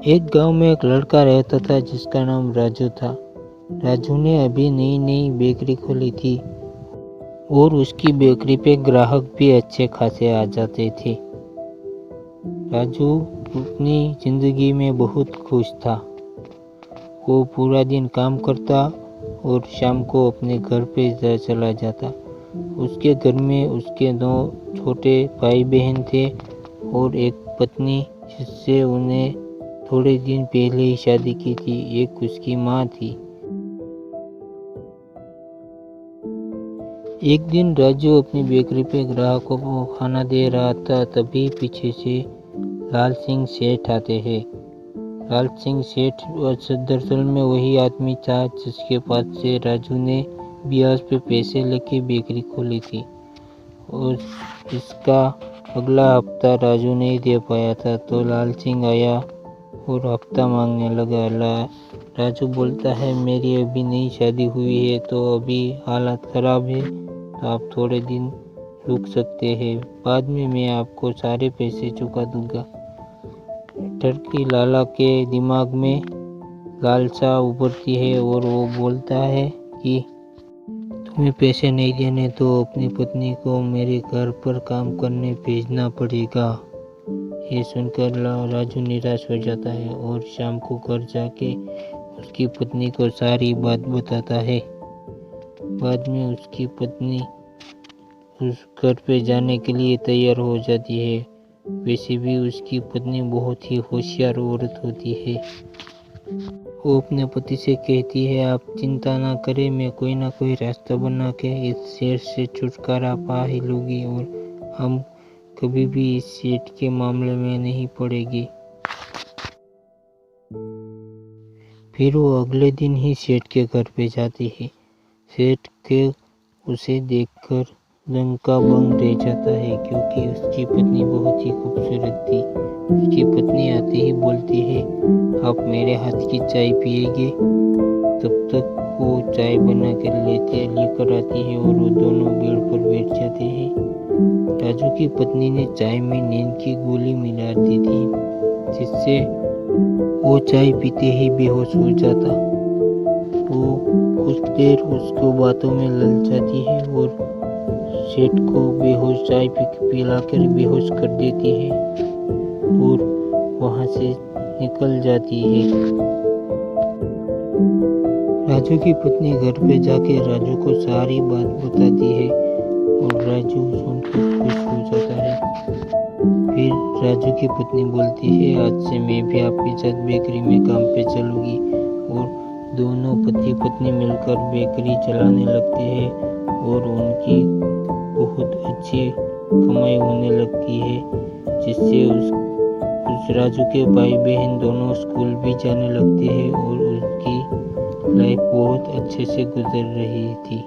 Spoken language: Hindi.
एक गांव में एक लड़का रहता था जिसका नाम राजू था। राजू ने अभी नई नई बेकरी खोली थी और उसकी बेकरी पे ग्राहक भी अच्छे खासे आ जाते थे। राजू अपनी जिंदगी में बहुत खुश था। वो पूरा दिन काम करता और शाम को अपने घर पे चला जाता। उसके घर में उसके 2 छोटे भाई बहन थे और एक पत्नी जिससे उन्हें थोड़े दिन पहले ही शादी की थी। एक उसकी माँ थी। एक दिन राजू अपनी बेकरी पे ग्राहकों को खाना दे रहा था, तभी पीछे से लाल सिंह सेठ आते हैं। लाल सिंह सेठ दरअसल में वही आदमी था जिसके पास से राजू ने ब्याज पे पैसे लेके बेकरी खोली थी और इसका अगला हफ्ता राजू नहीं दे पाया था, तो लाल सिंह आया और हफ्ता मांगने लगा। राजू बोलता है, मेरी अभी नई शादी हुई है तो अभी हालत ख़राब है, तो आप थोड़े दिन रुक सकते हैं, बाद में मैं आपको सारे पैसे चुका दूंगा। टर्की लाला के दिमाग में लालसा उभरती है और वो बोलता है कि तुम्हें पैसे नहीं देने तो अपनी पत्नी को मेरे घर पर काम करने भेजना पड़ेगा। ये सुनकर राजू निराश हो जाता है और शाम को घर जाके उसकी पत्नी को सारी बात बताता है। बाद में उसकी पत्नी उस घर पे जाने के लिए तैयार हो जाती है। वैसे भी उसकी पत्नी बहुत ही होशियार औरत होती है। वो अपने पति से कहती है, आप चिंता ना करें, मैं कोई ना कोई रास्ता बना के इस सेठ से छुटकारा पा ही लूँगी और हम कभी भी इस सेठ के मामले में नहीं पड़ेगी। फिर वो अगले दिन ही सेठ के घर पे जाती है। सेठ के उसे देखकर दंग का बंग रह जाता है, क्योंकि उसकी पत्नी बहुत ही खूबसूरत थी। उसकी पत्नी आते ही बोलती है, आप मेरे हाथ की चाय पिएंगे? तब तक वो चाय बना कर लेकर आती है और वो दोनों बेड पर बैठ जाते हैं। राजू की पत्नी ने चाय में नींद की गोली मिला दी थी, जिससे वो चाय पीते ही बेहोश हो जाता। वो कुछ देर उसको बातों में लल जाती है और सेठ को बेहोश चाय पिलाकर बेहोश कर देती है और वहां से निकल जाती है। राजू की पत्नी घर पे जाके राजू को सारी बात बताती है और राजू सुनकर खुश हो जाता है। फिर राजू की पत्नी बोलती है, आज से मैं भी आपके साथ बेकरी में काम पे चलूंगी, और दोनों पति पत्नी मिलकर बेकरी चलाने लगते हैं और उनकी बहुत अच्छी कमाई होने लगती है, जिससे उस राजू के भाई बहन दोनों स्कूल भी जाने लगते हैं और उसकी लाइफ बहुत अच्छे से गुजर रही थी।